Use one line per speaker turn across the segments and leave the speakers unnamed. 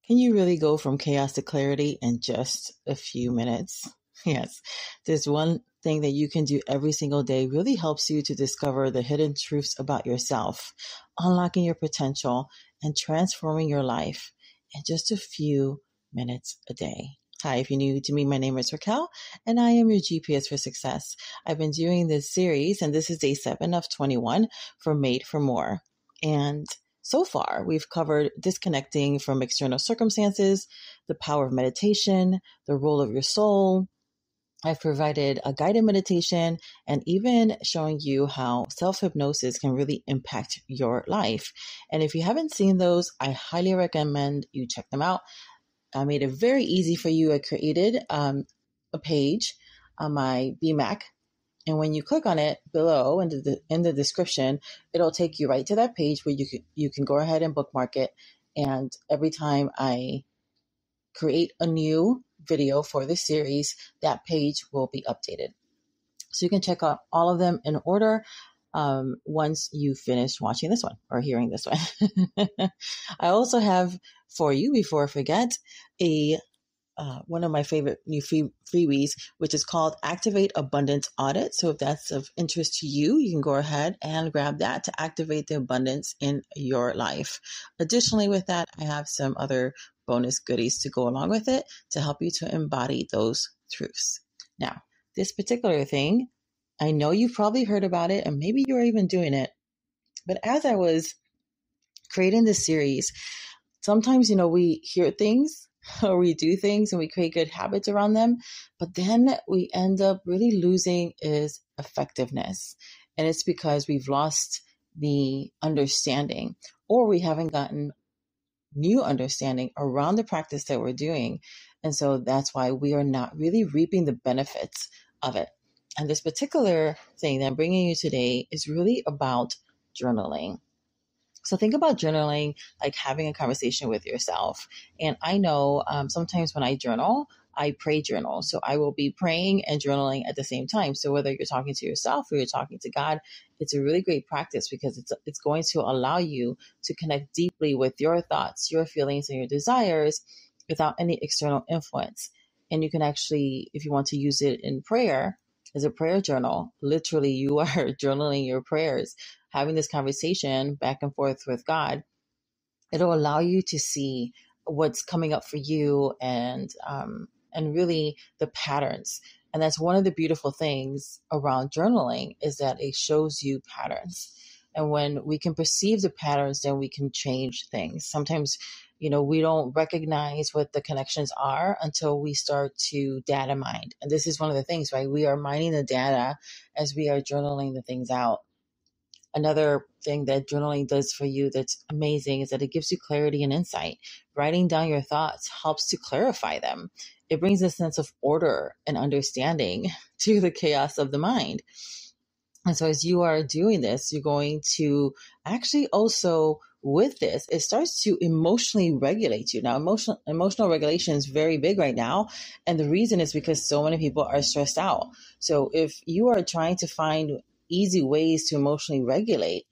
Can you really go from chaos to clarity in just a few minutes? Yes, there's one thing that you can do every single day really helps you to discover the hidden truths about yourself, unlocking your potential, and transforming your life in just a few minutes a day. Hi, if you're new to me, my name is Raquel, and I am your GPS for success. I've been doing this series, and this is day 7 of 21 for Made for More. And so far, we've covered disconnecting from external circumstances, the power of meditation, the role of your soul. I've provided a guided meditation and even showing you how self-hypnosis can really impact your life. And if you haven't seen those, I highly recommend you check them out. I made it very easy for you. I created a page on my BMac. And when you click on it below in the description, it'll take you right to that page where you can go ahead and bookmark it. And every time I create a new video for this series, that page will be updated. So you can check out all of them in order once you finish watching this one or hearing this one. I also have for you, before I forget, one of my favorite new freebies, which is called Activate Abundance Audit. So if that's of interest to you, you can go ahead and grab that to activate the abundance in your life. Additionally, with that, I have some other bonus goodies to go along with it to help you to embody those truths. Now, this particular thing, I know you've probably heard about it and maybe you're even doing it. But as I was creating this series, sometimes, we hear things or we do things and we create good habits around them, but then we end up really losing is effectiveness. And it's because we've lost the understanding or we haven't gotten new understanding around the practice that we're doing. And so that's why we are not really reaping the benefits of it. And this particular thing that I'm bringing you today is really about journaling. So think about journaling like having a conversation with yourself. And I know sometimes when I journal, I pray journal. So I will be praying and journaling at the same time. So whether you're talking to yourself or you're talking to God, it's a really great practice because it's going to allow you to connect deeply with your thoughts, your feelings, and your desires without any external influence. And you can actually, if you want to use it in prayer, as a prayer journal, literally you are journaling your prayers, having this conversation back and forth with God. It'll allow you to see what's coming up for you and really the patterns. And that's one of the beautiful things around journaling is that it shows you patterns. And when we can perceive the patterns, then we can change things. Sometimes, we don't recognize what the connections are until we start to data mine. And this is one of the things, right? We are mining the data as we are journaling the things out. Another thing that journaling does for you that's amazing is that it gives you clarity and insight. Writing down your thoughts helps to clarify them. It brings a sense of order and understanding to the chaos of the mind. And so as you are doing this, you're going to actually also, with this, it starts to emotionally regulate you. Now, emotional regulation is very big right now. And the reason is because so many people are stressed out. So if you are trying to find easy ways to emotionally regulate,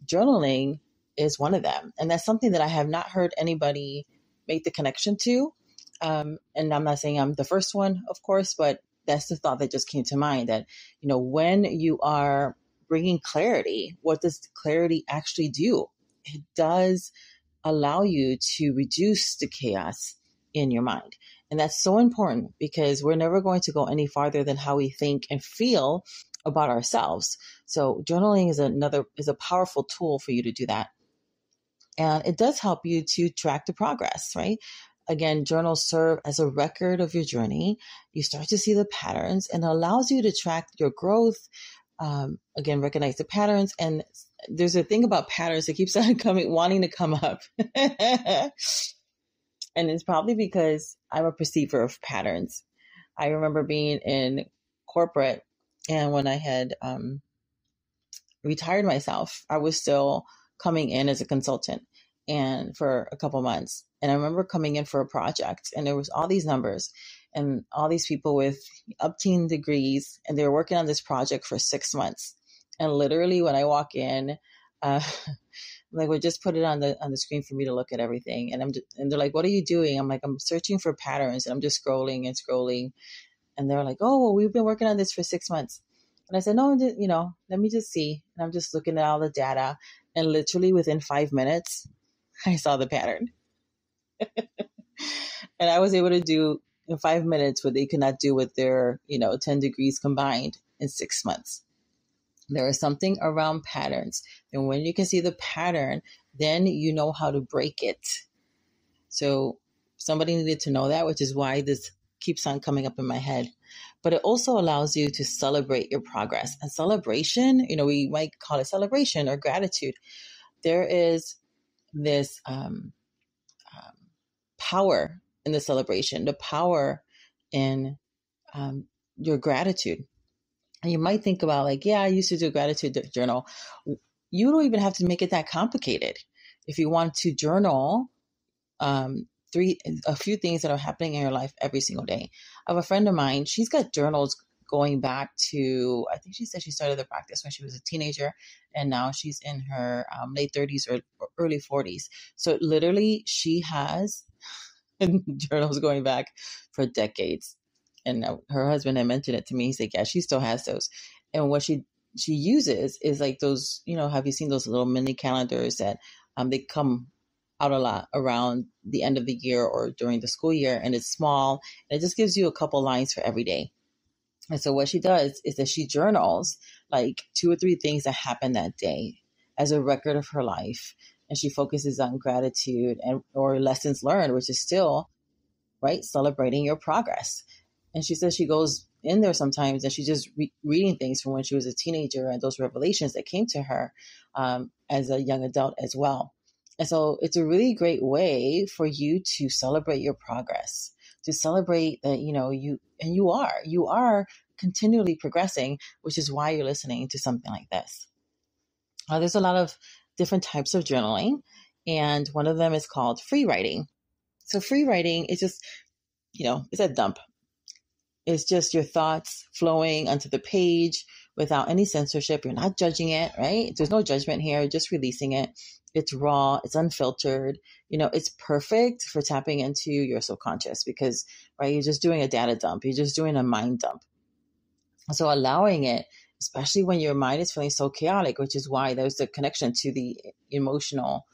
journaling is one of them. And that's something that I have not heard anybody make the connection to. And I'm not saying I'm the first one, of course, but that's the thought that just came to mind that, when you are bringing clarity, what does clarity actually do? It does allow you to reduce the chaos in your mind. And that's so important because we're never going to go any farther than how we think and feel about ourselves. So journaling is a powerful tool for you to do that. And it does help you to track the progress, right? Again, journals serve as a record of your journey. You start to see the patterns and it allows you to track your growth. Again, recognize the patterns. And there's a thing about patterns that keeps on wanting to come up. And it's probably because I'm a perceiver of patterns. I remember being in corporate, and when I had retired myself, I was still coming in as a consultant and for a couple months. And I remember coming in for a project and there was all these numbers and all these people with upteen degrees, and they were working on this project for 6 months. And literally when I walk in, like, well, just put it on the screen for me to look at everything. And they're like, what are you doing? I'm like, I'm searching for patterns, and I'm just scrolling and scrolling. And they're like, oh, well, we've been working on this for 6 months. And I said, no, let me just see. And I'm just looking at all the data. And literally within 5 minutes, I saw the pattern. And I was able to do in 5 minutes what they could not do with their, 10 degrees combined in 6 months. There is something around patterns. And when you can see the pattern, then you know how to break it. So somebody needed to know that, which is why this keeps on coming up in my head. But it also allows you to celebrate your progress. And celebration, we might call it celebration or gratitude. There is this power in the celebration, the power in your gratitude. And you might think about like, yeah, I used to do a gratitude journal. You don't even have to make it that complicated. If you want to journal a few things that are happening in your life every single day. I have a friend of mine, she's got journals going back to, I think she said she started the practice when she was a teenager, and now she's in her late 30s or early 40s. So literally she has journals going back for decades. And her husband had mentioned it to me. He's like, yeah, she still has those. And what she uses is like those, have you seen those little mini calendars that they come out a lot around the end of the year or during the school year, and it's small, and it just gives you a couple lines for every day. And so what she does is that she journals like 2 or 3 things that happened that day as a record of her life. And she focuses on gratitude or lessons learned, which is still, right, celebrating your progress. And she says she goes in there sometimes and she's just reading things from when she was a teenager and those revelations that came to her as a young adult as well. And so it's a really great way for you to celebrate your progress, to celebrate that, you are continually progressing, which is why you're listening to something like this. There's a lot of different types of journaling, and one of them is called free writing. So free writing is just, it's a dump. It's just your thoughts flowing onto the page without any censorship. You're not judging it, right? There's no judgment here, just releasing it. It's raw, it's unfiltered. It's perfect for tapping into your subconscious because, right, you're just doing a data dump. You're just doing a mind dump. So allowing it, especially when your mind is feeling so chaotic, which is why there's the connection to the emotional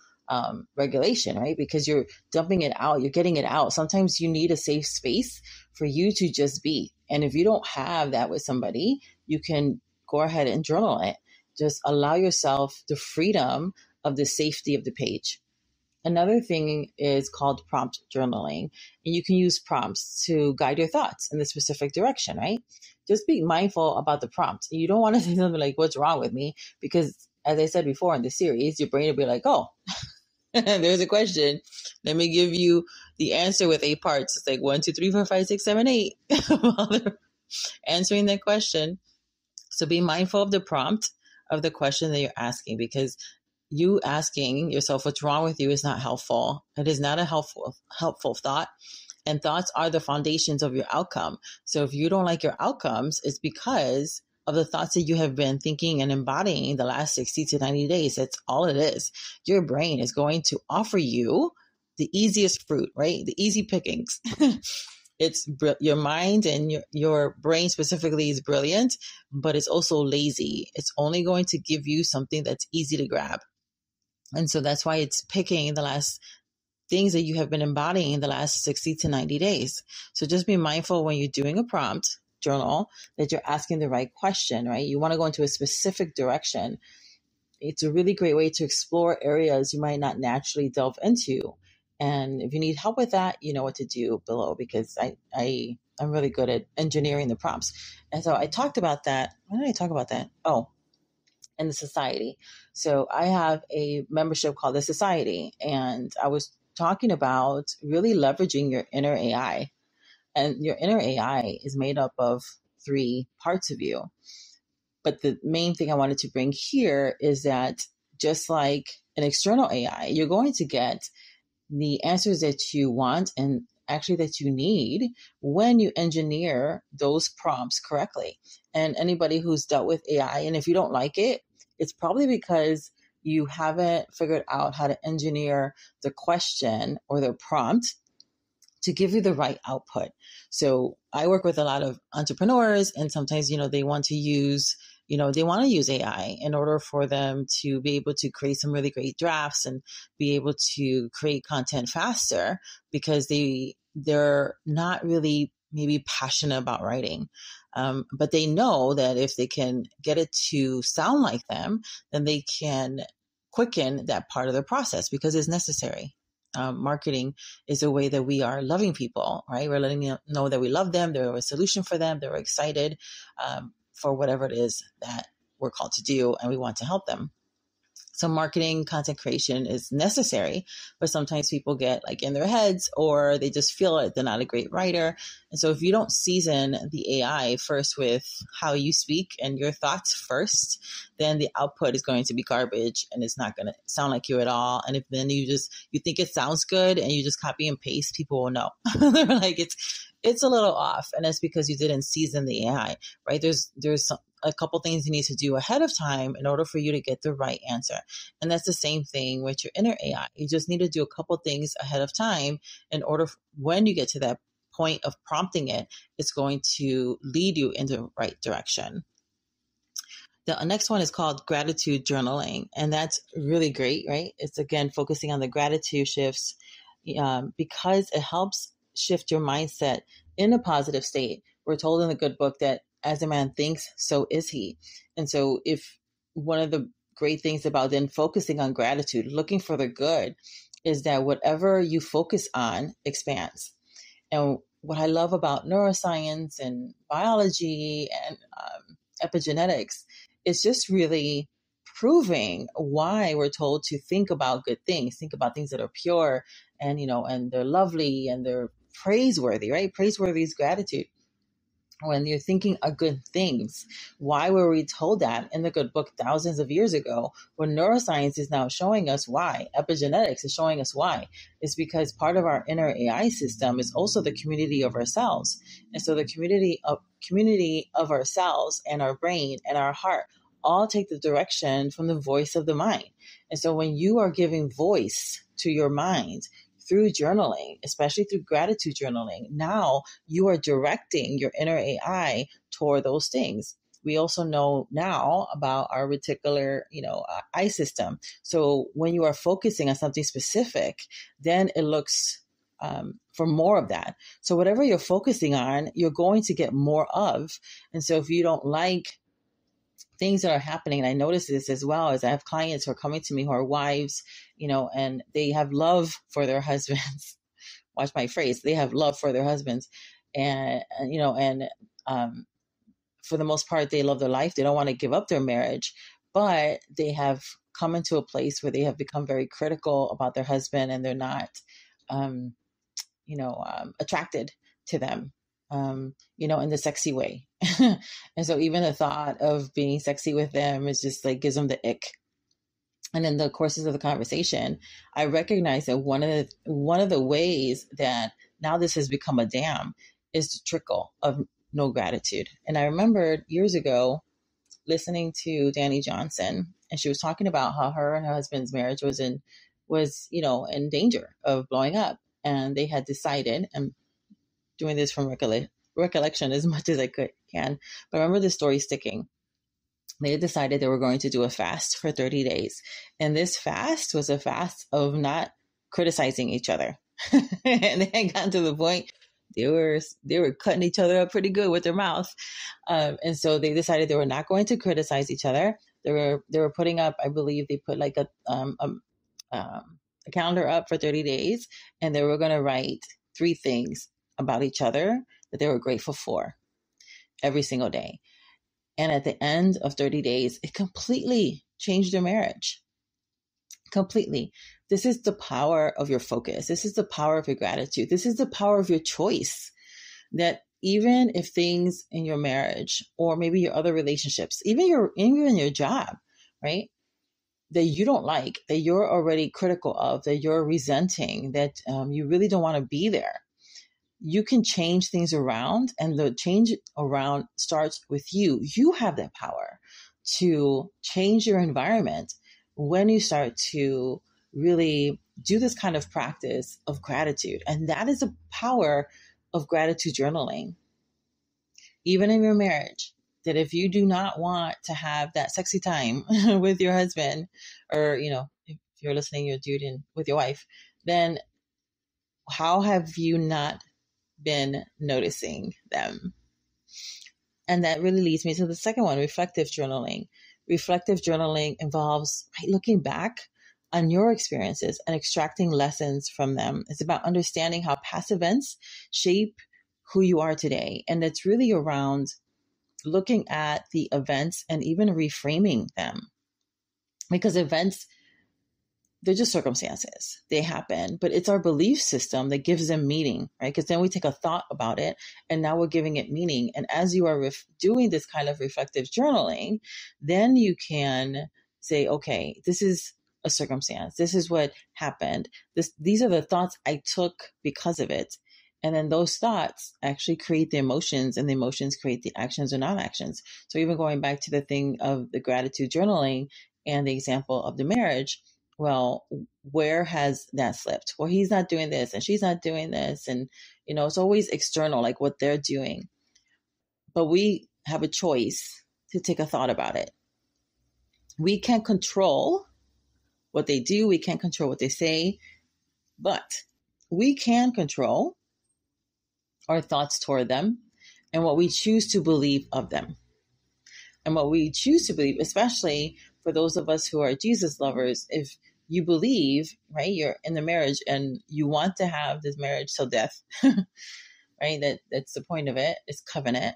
regulation, right? Because you're dumping it out, you're getting it out. Sometimes you need a safe space for you to just be. And if you don't have that with somebody, you can go ahead and journal it. Just allow yourself the freedom of the safety of the page. Another thing is called prompt journaling, and you can use prompts to guide your thoughts in the specific direction, right? Just be mindful about the prompt. You don't want to say something like, what's wrong with me? Because as I said before in the series, your brain will be like, oh, there's a question. Let me give you the answer with 8 parts. It's like 1, 2, 3, 4, 5, 6, 7, 8 while they're answering that question. So be mindful of the prompt of the question that you're asking, because you asking yourself what's wrong with you is not helpful. It is not a helpful thought. And thoughts are the foundations of your outcome. So if you don't like your outcomes, it's because of the thoughts that you have been thinking and embodying the last 60 to 90 days. That's all it is. Your brain is going to offer you the easiest fruit, right? The easy pickings. It's your mind and your brain specifically is brilliant, but it's also lazy. It's only going to give you something that's easy to grab. And so that's why it's picking the last things that you have been embodying in the last 60 to 90 days. So just be mindful when you're doing a prompt journal that you're asking the right question, right? You want to go into a specific direction. It's a really great way to explore areas you might not naturally delve into. And if you need help with that, you know what to do below, because I'm really good at engineering the prompts. And so I talked about that. When did I talk about that? Oh, in the society. So I have a membership called the Society, and I was talking about really leveraging your inner AI. And your inner AI is made up of 3 parts of you. But the main thing I wanted to bring here is that just like an external AI, you're going to get the answers that you want and actually that you need when you engineer those prompts correctly. And anybody who's dealt with AI, and if you don't like it, it's probably because you haven't figured out how to engineer the question or the prompt to give you the right output. So I work with a lot of entrepreneurs, and sometimes, they want to use, they want to use AI in order for them to be able to create some really great drafts and be able to create content faster, because they're not really maybe passionate about writing. But they know that if they can get it to sound like them, then they can quicken that part of the process because it's necessary. Marketing is a way that we are loving people, right? We're letting them know that we love them. They're a solution for them. They're excited for whatever it is that we're called to do, and we want to help them. So marketing, content creation is necessary, but sometimes people get like in their heads, or they just feel like they're not a great writer. And so if you don't season the AI first with how you speak and your thoughts first, then the output is going to be garbage and it's not going to sound like you at all. And if then you think it sounds good and you just copy and paste, people will know. They're like, it's a little off. And that's because you didn't season the AI, right? There's a couple things you need to do ahead of time in order for you to get the right answer. And that's the same thing with your inner AI. You just need to do a couple things ahead of time in order when you get to that point of prompting it, it's going to lead you in the right direction. The next one is called gratitude journaling, and that's really great, right? It's again focusing on the gratitude shifts because it helps shift your mindset in a positive state. We're told in the good book that as a man thinks, so is he. And so if one of the great things about then focusing on gratitude, looking for the good, is that whatever you focus on expands. And what I love about neuroscience and biology and epigenetics is just really proving why we're told to think about good things, think about things that are pure and, and they're lovely and they're praiseworthy, right? Praiseworthy is gratitude. When you're thinking of good things, why were we told that in the good book thousands of years ago? When neuroscience is now showing us why, epigenetics is showing us why. It's because part of our inner AI system is also the community of ourselves. And so the community of ourselves and our brain and our heart all take the direction from the voice of the mind. And so when you are giving voice to your mind, through journaling, especially through gratitude journaling, now you are directing your inner AI toward those things. We also know now about our reticular, eye system. So when you are focusing on something specific, then it looks for more of that. So whatever you're focusing on, you're going to get more of. And so if you don't like things that are happening, and I notice this as well, as I have clients who are coming to me who are wives, and they have love for their husbands. Watch my phrase. They have love for their husbands. And for the most part, they love their life. They don't want to give up their marriage, but they have come into a place where they have become very critical about their husband, and they're not, attracted to them, in the sexy way. And so even the thought of being sexy with them is just like gives them the ick. And in the courses of the conversation, I recognize that one of the ways that now this has become a dam is the trickle of no gratitude. And I remembered years ago listening to Danny Johnson, and she was talking about how her and her husband's marriage was in danger of blowing up. And they had decided, and doing this from recollection as much as I can, but I remember the story sticking. They decided they were going to do a fast for 30 days. And this fast was a fast of not criticizing each other. And they had gotten to the point they were cutting each other up pretty good with their mouth. And so they decided they were not going to criticize each other. They were putting up, I believe they put like a calendar up for 30 days, and they were going to write 3 things about each other that they were grateful for every single day. And at the end of 30 days, it completely changed their marriage. Completely. This is the power of your focus. This is the power of your gratitude. This is the power of your choice. That even if things in your marriage or maybe your other relationships, even your job, right, that you don't like, that you're already critical of, that you're resenting, that you really don't want to be there, you can change things around, and the change around starts with you. You have that power to change your environment when you start to really do this kind of practice of gratitude. And that is the power of gratitude journaling. Even in your marriage, that if you do not want to have that sexy time with your husband, or, if you're listening, you're doing with your wife, then how have you not been noticing them? And that really leads me to the second one, reflective journaling. Reflective journaling involves looking back on your experiences and extracting lessons from them. It's about understanding how past events shape who you are today. And it's really around looking at the events and even reframing them. Because events, they're just circumstances. They happen, but it's our belief system that gives them meaning, right? Because then we take a thought about it and now we're giving it meaning. And as you are doing this kind of reflective journaling, then you can say, okay, this is a circumstance. This is what happened. These are the thoughts I took because of it. And then those thoughts actually create the emotions, and the emotions create the actions or non-actions. So even going back to the thing of the gratitude journaling and the example of the marriage, well, where has that slipped? Well, he's not doing this and she's not doing this. And, it's always external, like what they're doing. But we have a choice to take a thought about it. We can't control what they do. We can't control what they say, but we can control our thoughts toward them and what we choose to believe of them. And what we choose to believe, especially for those of us who are Jesus lovers, if you believe, right, you're in the marriage and you want to have this marriage till death, right? That's the point of it. It's covenant.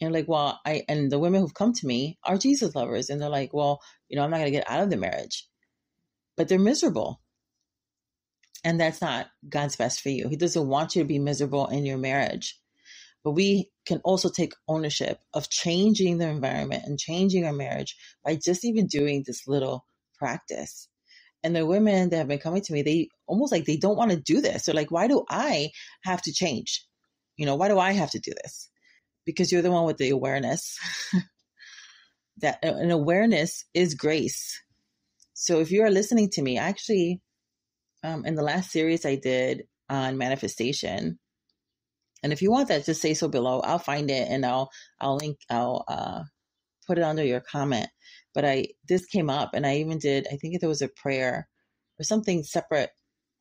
And like, well, and the women who've come to me are Jesus lovers. And they're like, well, I'm not going to get out of the marriage, but they're miserable. And that's not God's best for you. He doesn't want you to be miserable in your marriage. But we can also take ownership of changing the environment and changing our marriage by just even doing this little practice. And the women that have been coming to me, they almost like they don't want to do this. They're like, why do I have to change? Why do I have to do this? Because you're the one with the awareness. That an awareness is grace. So if you are listening to me, actually, in the last series I did on manifestation, and if you want that, just say so below. I'll find it and I'll put it under your comment. But this came up, and I even did, I think there was a prayer or something separate.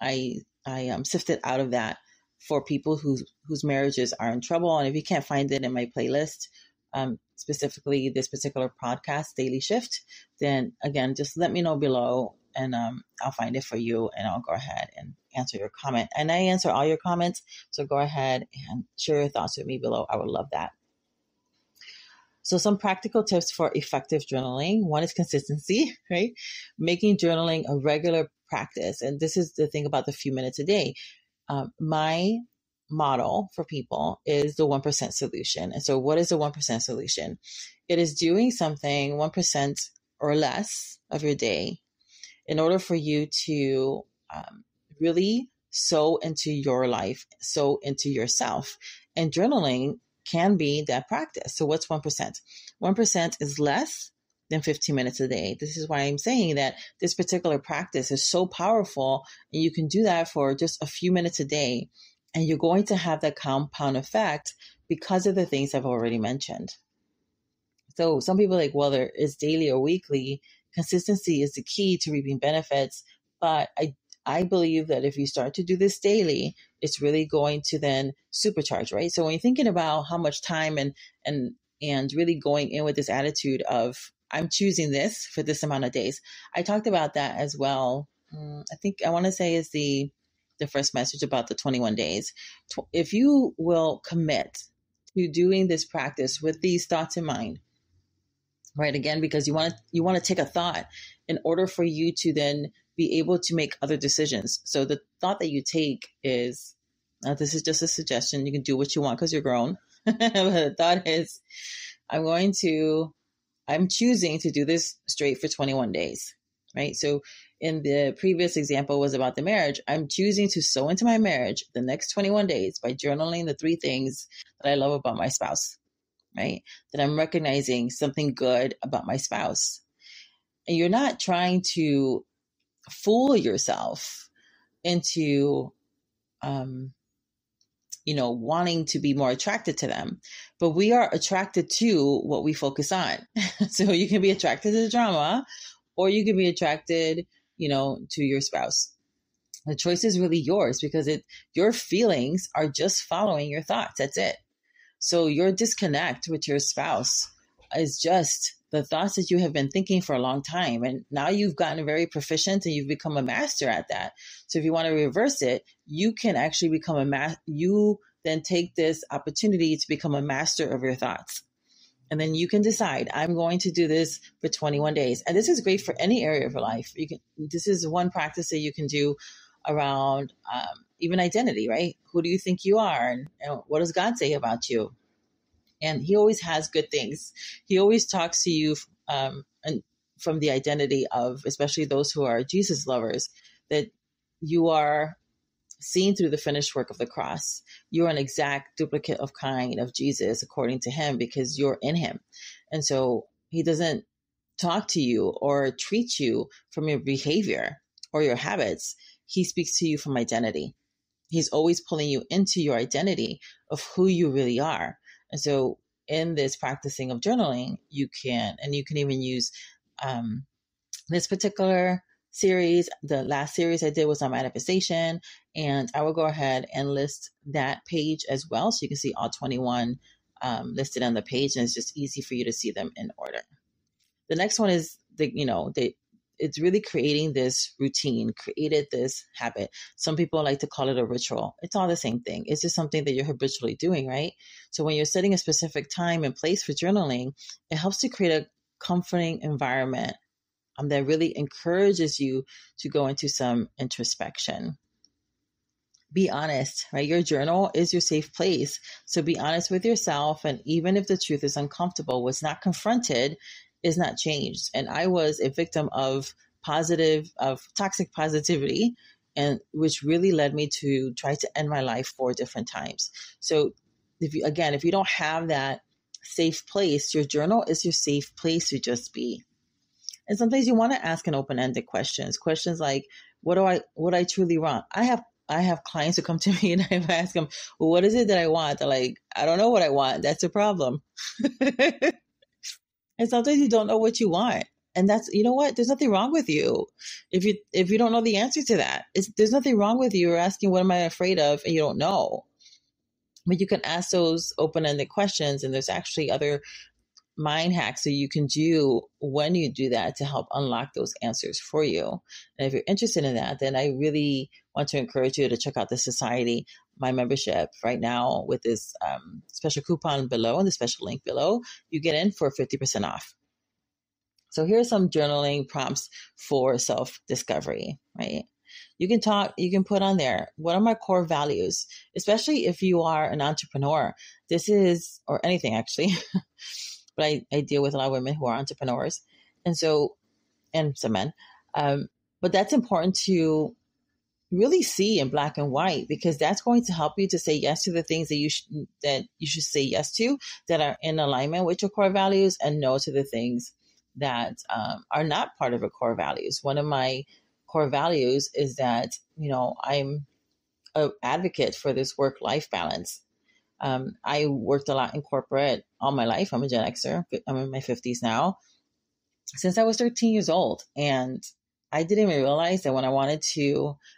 I sifted out of that for people whose marriages are in trouble. And if you can't find it in my playlist, specifically this particular podcast, Daily Shift, then again, just let me know below, and I'll find it for you, and I'll go ahead and answer your comment. And I answer all your comments, so go ahead and share your thoughts with me below. I would love that. So some practical tips for effective journaling. One is consistency, right? Making journaling a regular practice. And this is the thing about the few minutes a day. My model for people is the 1% solution. And so what is the 1% solution? It is doing something 1% or less of your day in order for you to really sow into your life, sow into yourself. And journaling can be that practice. So what's 1%? 1% is less than 15 minutes a day. This is why I'm saying that this particular practice is so powerful, and you can do that for just a few minutes a day, and you're going to have that compound effect because of the things I've already mentioned. So some people are like, well, there is daily or weekly. Consistency is the key to reaping benefits. But I believe that if you start to do this daily, it's really going to then supercharge, right? So when you're thinking about how much time and really going in with this attitude of, I'm choosing this for this amount of days. I talked about that as well. I think I want to say is the first message about the 21 days. If you will commit to doing this practice with these thoughts in mind, right? Again, because you want to take a thought in order for you to then be able to make other decisions. So the thought that you take is, this is just a suggestion. You can do what you want because you're grown. But the thought is, I'm choosing to do this straight for 21 days, right? So in the previous example was about the marriage. I'm choosing to sow into my marriage the next 21 days by journaling the 3 things that I love about my spouse, right? That I'm recognizing something good about my spouse. And you're not trying to fool yourself into, wanting to be more attracted to them. But we are attracted to what we focus on. So you can be attracted to the drama, or you can be attracted, to your spouse. The choice is really yours, because your feelings are just following your thoughts. That's it. So your disconnect with your spouse is just the thoughts that you have been thinking for a long time. And now you've gotten very proficient and you've become a master at that. So if you want to reverse it, you can actually become you then take this opportunity to become a master of your thoughts. And then you can decide, I'm going to do this for 21 days. And this is great for any area of your life. This is one practice that you can do around even identity, right? Who do you think you are? And what does God say about you? And he always has good things. He always talks to you and from the identity of, especially those who are Jesus lovers, that you are seen through the finished work of the cross. You're an exact duplicate of kind of Jesus, according to him, because you're in him. And so he doesn't talk to you or treat you from your behavior or your habits. He speaks to you from identity. He's always pulling you into your identity of who you really are. And so in this practicing of journaling, you can even use this particular series. The last series I did was on manifestation, and I will go ahead and list that page as well. So you can see all 21 listed on the page, and it's just easy for you to see them in order. The next one is it's really creating this routine, created this habit. Some people like to call it a ritual. It's all the same thing. It's just something that you're habitually doing, right? So when you're setting a specific time and place for journaling, it helps to create a comforting environment that really encourages you to go into some introspection. Be honest, right? Your journal is your safe place. So be honest with yourself. And even if the truth is uncomfortable, what's not confronted is not changed. And I was a victim of toxic positivity, and which really led me to try to end my life 4 different times. So if you don't have that safe place, your journal is your safe place to just be. And sometimes you want to ask an open-ended questions like, what do I truly want? I have clients who come to me and I ask them, well, what is it that I want? They're like, I don't know what I want. That's a problem. And sometimes you don't know what you want. And that's, you know what? There's nothing wrong with you. If you don't know the answer to that, there's nothing wrong with you. You're asking, what am I afraid of? And you don't know. But you can ask those open-ended questions, and there's actually other mind hacks that you can do when you do that to help unlock those answers for you. And if you're interested in that, then I really want to encourage you to check out the Society, my membership right now with this special coupon below and the special link below. You get in for 50% off. So here are some journaling prompts for self-discovery, right? You can put on there, what are my core values? Especially if you are an entrepreneur. Or anything actually. But I deal with a lot of women who are entrepreneurs, and some men. But that's important to really see in black and white, because that's going to help you to say yes to the things that you should say yes to, that are in alignment with your core values, and no to the things that are not part of your core values. One of my core values is that, I'm an advocate for this work-life balance. I worked a lot in corporate all my life. I'm a Gen Xer. I'm in my 50s now. Since I was 13 years old. And I didn't even realize that when I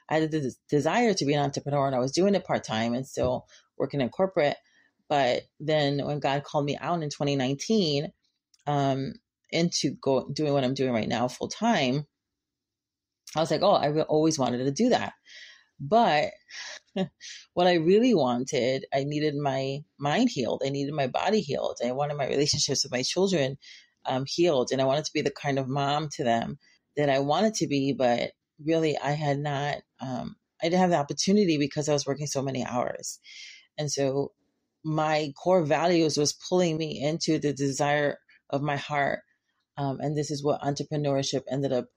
had the desire to be an entrepreneur, and I was doing it part-time and still working in corporate. But then when God called me out in 2019 into doing what I'm doing right now full-time, I was like, oh, I always wanted to do that. But what I really wanted, I needed my mind healed. I needed my body healed. I wanted my relationships with my children healed. And I wanted to be the kind of mom to them that I wanted to be. But really, I had not, I didn't have the opportunity because I was working so many hours. And so my core values was pulling me into the desire of my heart. And this is what entrepreneurship ended up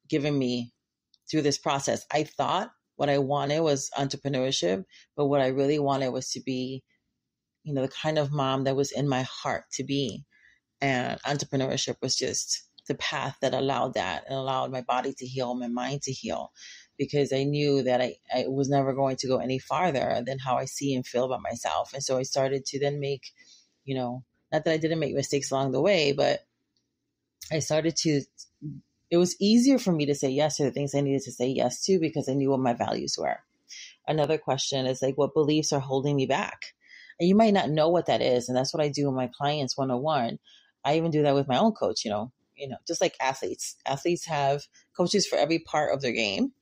giving me through this process. I thought what I wanted was entrepreneurship, but what I really wanted was to be, the kind of mom that was in my heart to be. And entrepreneurship was just the path that allowed that and allowed my body to heal, my mind to heal, because I knew that I was never going to go any farther than how I see and feel about myself. And so I started to then make, not that I didn't make mistakes along the way, but I started to, it was easier for me to say yes to the things I needed to say yes to because I knew what my values were. Another question is like, what beliefs are holding me back? And you might not know what that is. And that's what I do with my clients one-on-one. I even do that with my own coach, just like athletes. Athletes have coaches for every part of their game.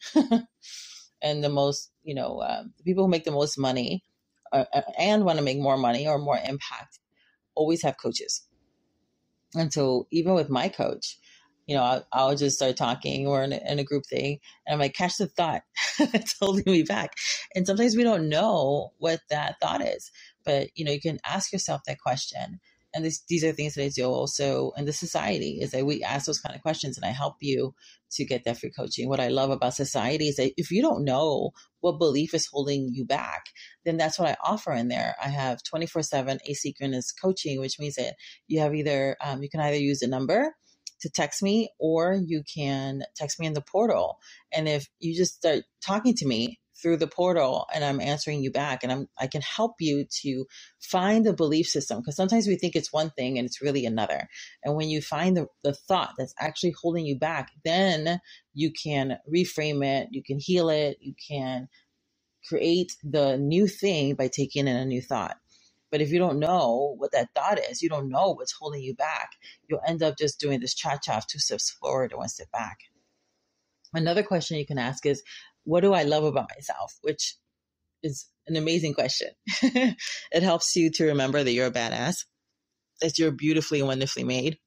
And the most, the people who make the most money and want to make more money or more impact always have coaches. And so even with my coach, I'll just start talking or in a group thing, and I'm like, catch the thought that's holding me back. And sometimes we don't know what that thought is, but you can ask yourself that question. And these are things that I do also in the society, is that we ask those kind of questions, and I help you to get that free coaching. What I love about society is that if you don't know what belief is holding you back, then that's what I offer in there. I have 24/7 asynchronous coaching, which means that you have you can either use a number to text me, or you can text me in the portal. And if you just start talking to me through the portal and I'm answering you back, and I can help you to find the belief system, because sometimes we think it's one thing and it's really another. And when you find the thought that's actually holding you back, then you can reframe it, you can heal it, you can create the new thing by taking in a new thought. But if you don't know what that thought is, you don't know what's holding you back, you'll end up just doing this cha-cha, 2 steps forward and 1 step back. Another question you can ask is, what do I love about myself? Which is an amazing question. It helps you to remember that you're a badass, that you're beautifully and wonderfully made,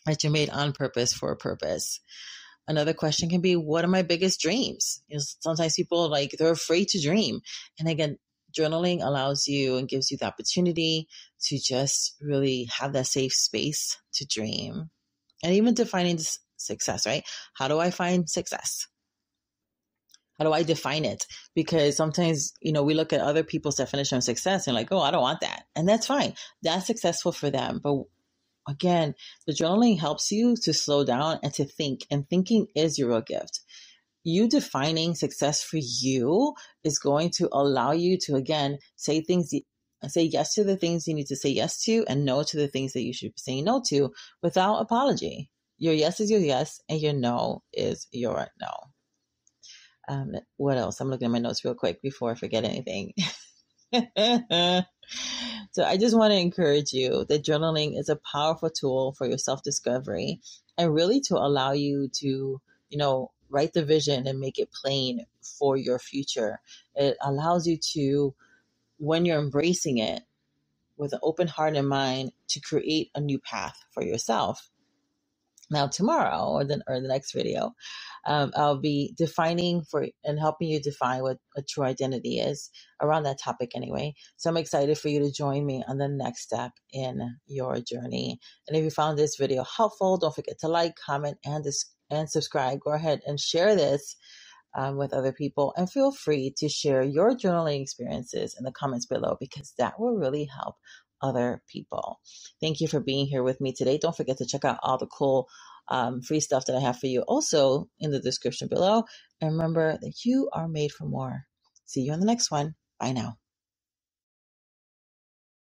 that you're made on purpose for a purpose. Another question can be, what are my biggest dreams? Sometimes people they're afraid to dream. And again, journaling allows you and gives you the opportunity to just really have that safe space to dream. And even defining success, right? How do I find success? How do I define it? Because sometimes, we look at other people's definition of success and like, oh, I don't want that. And that's fine. That's successful for them. But again, the journaling helps you to slow down and to think. And thinking is your real gift. You defining success for you is going to allow you to, again, say yes to the things you need to say yes to, and no to the things that you should be saying no to without apology. Your yes is your yes, and your no is your no. What else? I'm looking at my notes real quick before I forget anything. So I just want to encourage you that journaling is a powerful tool for your self-discovery, and really to allow you to, write the vision and make it plain for your future. It allows you to, when you're embracing it with an open heart and mind, to create a new path for yourself. Now, tomorrow or the next video, I'll be defining and helping you define what a true identity is, around that topic anyway. So I'm excited for you to join me on the next step in your journey. And if you found this video helpful, don't forget to like, comment, and subscribe. Go ahead and share this with other people, and feel free to share your journaling experiences in the comments below, because that will really help other people. Thank you for being here with me today. Don't forget to check out all the cool free stuff that I have for you also in the description below. And remember that you are made for more. See you on the next one. Bye now.